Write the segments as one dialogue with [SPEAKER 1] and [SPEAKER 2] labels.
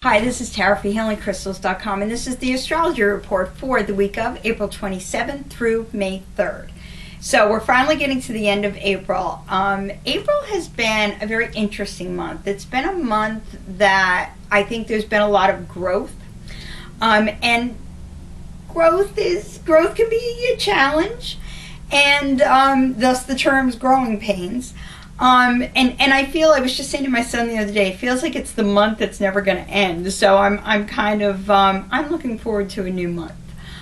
[SPEAKER 1] Hi, this is Tara for HealingCrystals.com, and this is the astrology report for the week of April 27th through May 3rd. So we're finally getting to the end of April. April has been a very interesting month. It's been a month that I think there's been a lot of growth, and growth can be a challenge, and thus the terms growing pains. And I feel, I was just saying to my son the other day, it feels like it's the month that's never going to end. So I'm kind of, I'm looking forward to a new month.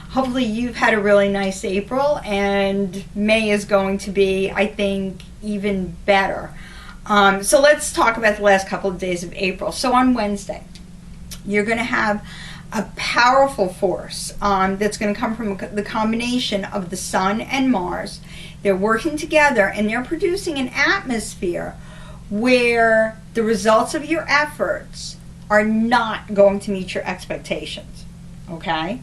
[SPEAKER 1] Hopefully you've had a really nice April, and May is going to be, I think, even better. So let's talk about the last couple of days of April. So on Wednesday, you're going to have a powerful force that's going to come from the combination of the Sun and Mars. They're working together, and they're producing an atmosphere where the results of your efforts are not going to meet your expectations. Okay?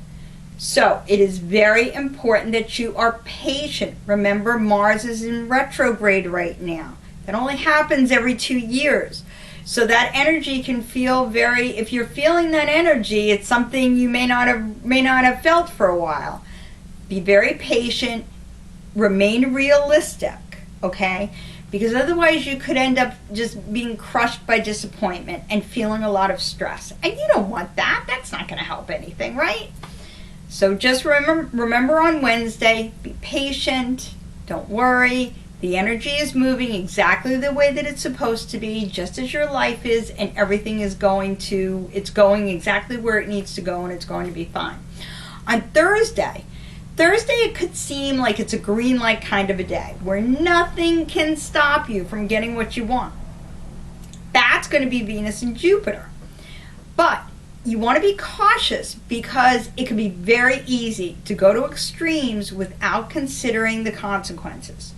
[SPEAKER 1] So it is very important that you are patient. Remember, Mars is in retrograde right now. That only happens every 2 years. So that energy can feel very, if you're feeling that energy, it's something you may not have felt for a while. Be very patient, remain realistic, okay? Because otherwise you could end up just being crushed by disappointment and feeling a lot of stress. And you don't want that. That's not going to help anything, right? So just remember on Wednesday, be patient, don't worry. The energy is moving exactly the way that it's supposed to be, just as your life is, and everything is going exactly where it needs to go, and it's going to be fine. On Thursday, it could seem like it's a green light kind of a day, where nothing can stop you from getting what you want. That's going to be Venus and Jupiter. But you want to be cautious, because it can be very easy to go to extremes without considering the consequences.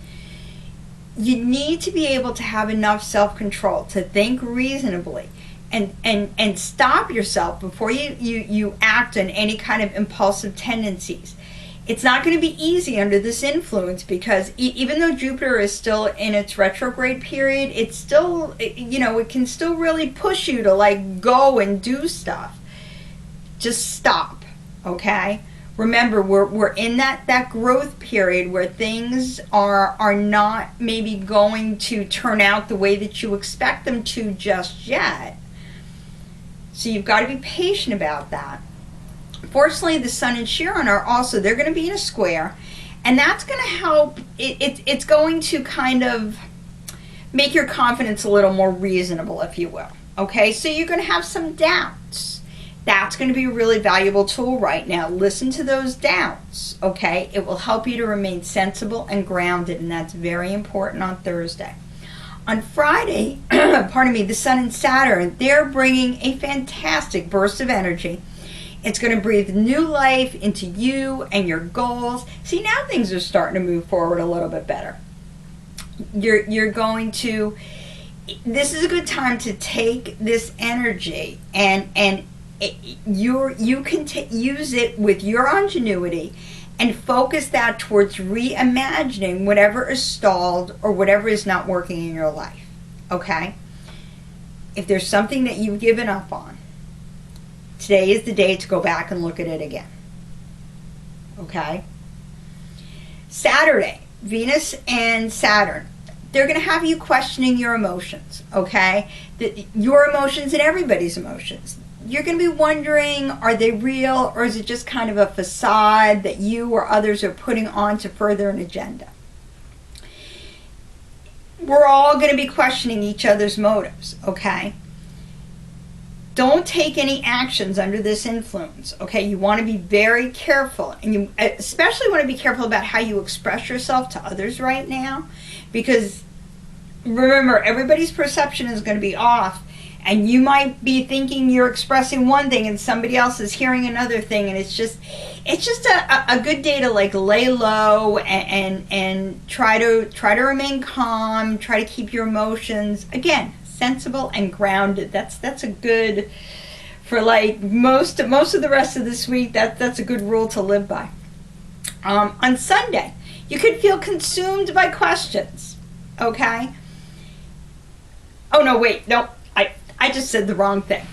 [SPEAKER 1] You need to be able to have enough self-control to think reasonably and stop yourself before you act on any kind of impulsive tendencies. It's not going to be easy under this influence, because even though Jupiter is still in its retrograde period, it's still, it can still really push you to like go and do stuff. Just stop, okay? Remember, we're in that growth period where things are not maybe going to turn out the way that you expect them to just yet. So you've got to be patient about that. Fortunately, the Sun and Chiron are also, they're going to be in a square, and that's going to help. It's going to kind of make your confidence a little more reasonable, if you will. Okay, so you're going to have some doubts. That's going to be a really valuable tool right now. Listen to those doubts, okay? It will help you to remain sensible and grounded, and that's very important on Thursday. On Friday, the Sun and Saturn, they're bringing a fantastic burst of energy. It's going to breathe new life into you and your goals. See, now things are starting to move forward a little bit better. You're going to, this is a good time to take this energy and you can use it with your ingenuity and focus that towards reimagining whatever is stalled or whatever is not working in your life, okay? If there's something that you've given up on, today is the day to go back and look at it again, okay? Saturday, Venus and Saturn, they're going to have you questioning your emotions, okay? Your emotions and everybody's emotions. You're going to be wondering, are they real, or is it just kind of a facade that you or others are putting on to further an agenda? We're all going to be questioning each other's motives, okay? Don't take any actions under this influence, okay? You want to be very careful, and you especially want to be careful about how you express yourself to others right now, because remember, everybody's perception is going to be off. And you might be thinking you're expressing one thing and somebody else is hearing another thing, and it's just a good day to like lay low and try to remain calm, try to keep your emotions again sensible and grounded. That's a good, for like most of the rest of this week. That's a good rule to live by. On Sunday, you could feel consumed by questions. Okay. Oh no, wait, no. I just said the wrong thing.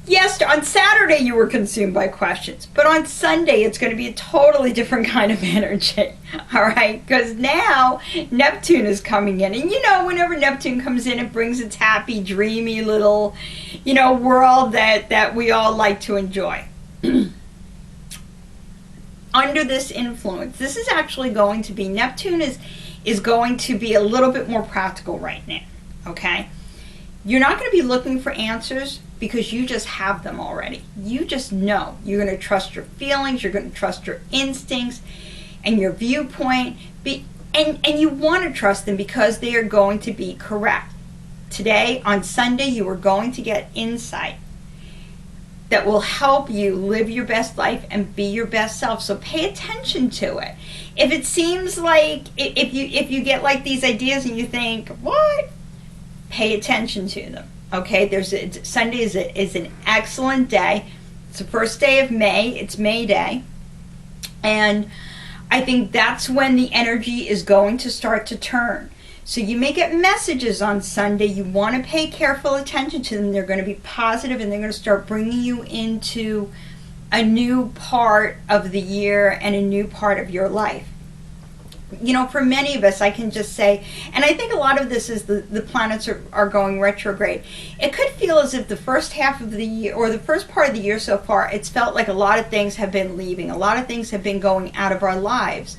[SPEAKER 1] Yes, on Saturday you were consumed by questions, but on Sunday it's going to be a totally different kind of energy, all right? Because now Neptune is coming in, and you know, whenever Neptune comes in, it brings its happy, dreamy little, you know, world that we all like to enjoy. Under this influence, this is actually going to be, Neptune is going to be a little bit more practical right now, okay? You're not going to be looking for answers because you just have them already. You just know. You're going to trust your feelings, you're going to trust your instincts and your viewpoint, and you want to trust them because they are going to be correct. Today, on Sunday, you are going to get insight that will help you live your best life and be your best self. So pay attention to it. If it seems like, if you get like these ideas and you think, what? Pay attention to them. Okay, Sunday is an excellent day. It's the first day of May. It's May Day. And I think that's when the energy is going to start to turn. So you may get messages on Sunday. You want to pay careful attention to them. They're going to be positive, and they're going to start bringing you into a new part of the year and a new part of your life. You know, for many of us, I can just say, and I think a lot of this is the planets are going retrograde. It could feel as if the first half of the year, or the first part of the year so far, it's felt like a lot of things have been leaving. A lot of things have been going out of our lives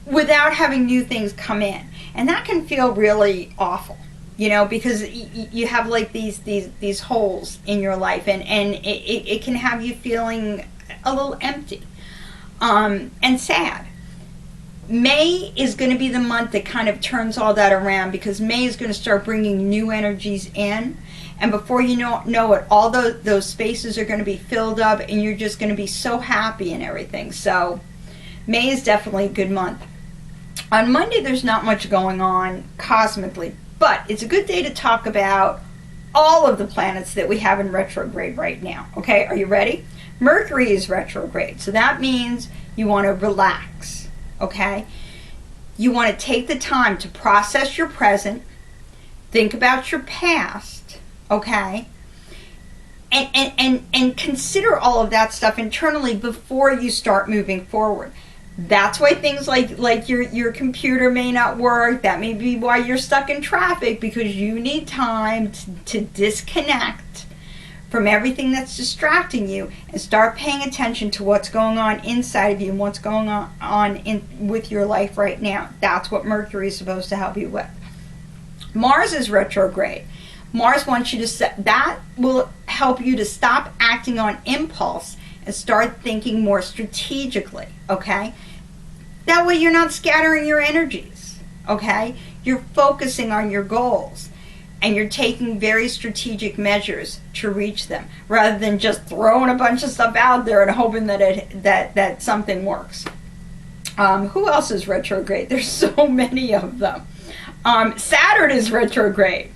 [SPEAKER 1] without having new things come in. And that can feel really awful, you know, because you have like these holes in your life, and it can have you feeling a little empty and sad. May is going to be the month that kind of turns all that around, because May is going to start bringing new energies in, and before you know it, all those spaces are going to be filled up, and you're just going to be so happy and everything. So May is definitely a good month. On Monday, there's not much going on cosmically, but it's a good day to talk about all of the planets that we have in retrograde right now. Okay, are you ready? Mercury is retrograde, so that means you want to relax. Okay, you want to take the time to process your present, think about your past, okay, and consider all of that stuff internally before you start moving forward. That's why things like your computer may not work. That may be why you're stuck in traffic, because you need time to disconnect from everything that's distracting you and start paying attention to what's going on inside of you and what's going on with your life right now. That's what Mercury is supposed to help you with. Mars is retrograde. Mars wants you to that will help you to stop acting on impulse and start thinking more strategically, okay? That way you're not scattering your energies, okay? You're focusing on your goals, and you're taking very strategic measures to reach them, rather than just throwing a bunch of stuff out there and hoping that something works. Who else is retrograde? There's so many of them. Saturn is retrograde.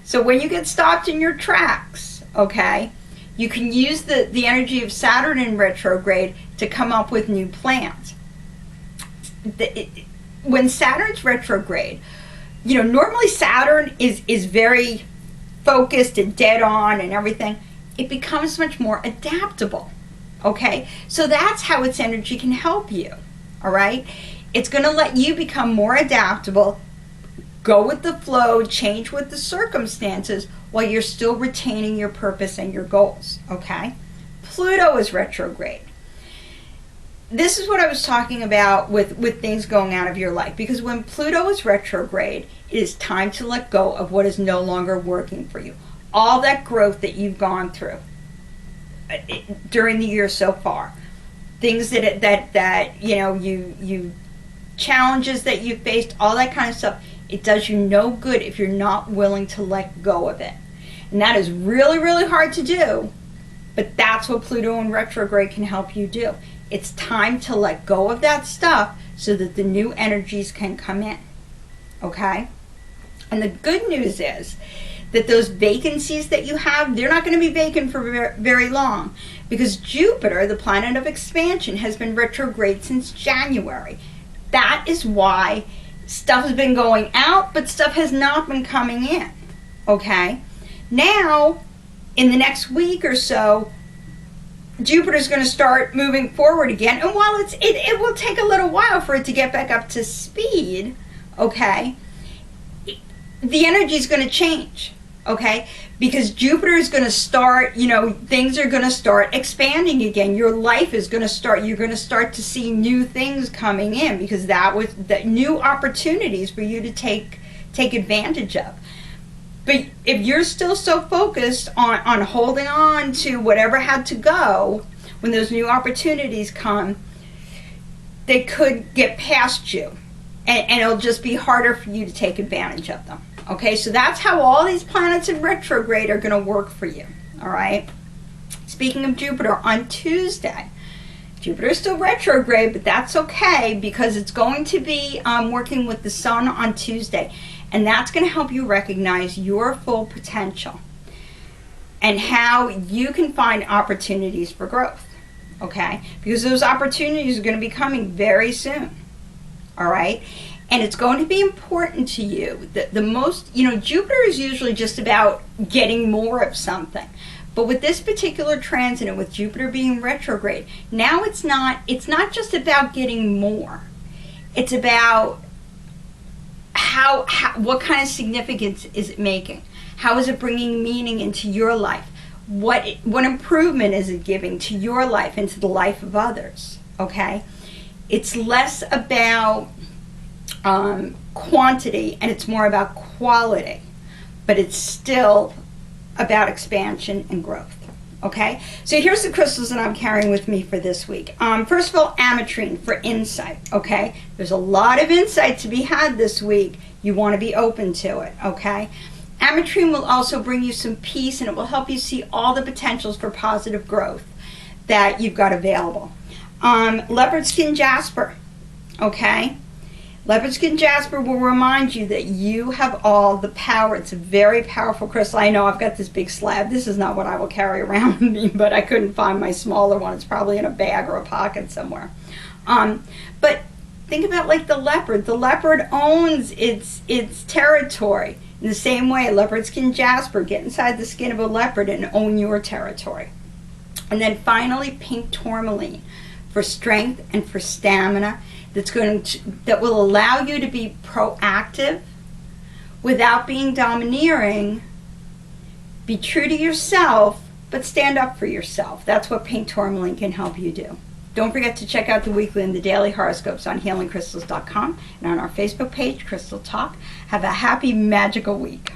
[SPEAKER 1] So when you get stopped in your tracks, okay, you can use the energy of Saturn in retrograde to come up with new plans. When Saturn's retrograde, you know, normally Saturn is very focused and dead on and everything. It becomes much more adaptable, okay? So that's how its energy can help you, all right? It's going to let you become more adaptable, go with the flow, change with the circumstances, while you're still retaining your purpose and your goals, okay? Pluto is retrograde. This is what I was talking about with things going out of your life, because when Pluto is retrograde, it is time to let go of what is no longer working for you. All that growth that you've gone through during the year so far, things that you know, you challenges that you faced, all that kind of stuff, it does you no good if you're not willing to let go of it. And that is really, really hard to do, but that's what Pluto in retrograde can help you do. It's time to let go of that stuff so that the new energies can come in, okay? And the good news is that those vacancies that you have, they're not going to be vacant for very long, because Jupiter, the planet of expansion, has been retrograde since January. That is why stuff has been going out, but stuff has not been coming in, okay? Now, in the next week or so, Jupiter's going to start moving forward again. And while it will take a little while for it to get back up to speed, okay, the energy is going to change, okay? Because Jupiter is going to start, things are going to start expanding again. Your life is going to start, you're going to start to see new things coming in, because that was the new opportunities for you to take advantage of. But if you're still so focused on holding on to whatever had to go, when those new opportunities come, they could get past you, and it'll just be harder for you to take advantage of them. Okay, so that's how all these planets in retrograde are going to work for you. All right. Speaking of Jupiter, on Tuesday, Jupiter is still retrograde, but that's okay, because it's going to be working with the Sun on Tuesday. And that's going to help you recognize your full potential and how you can find opportunities for growth, okay? Because those opportunities are going to be coming very soon, all right? And it's going to be important to you. The most, Jupiter is usually just about getting more of something. But with this particular transit and with Jupiter being retrograde, now it's not just about getting more. It's about what kind of significance is it making? How is it bringing meaning into your life? What improvement is it giving to your life and to the life of others? Okay, it's less about quantity and it's more about quality, but it's still about expansion and growth. Okay, so here's the crystals that I'm carrying with me for this week. First of all, ametrine for insight. Okay, there's a lot of insight to be had this week. You want to be open to it. Okay, ametrine will also bring you some peace, and it will help you see all the potentials for positive growth that you've got available. Leopard skin jasper. Okay, leopard skin jasper will remind you that you have all the power. It's a very powerful crystal. I know I've got this big slab. This is not what I will carry around with me, but I couldn't find my smaller one. It's probably in a bag or a pocket somewhere. But think about like the leopard. The leopard owns its territory. In the same way, leopard skin jasper, get inside the skin of a leopard and own your territory. And then finally, pink tourmaline for strength and for stamina. That will allow you to be proactive without being domineering. Be true to yourself, but stand up for yourself. That's what pink tourmaline can help you do. Don't forget to check out the weekly and the daily horoscopes on healingcrystals.com and on our Facebook page, Crystal Talk. Have a happy, magical week.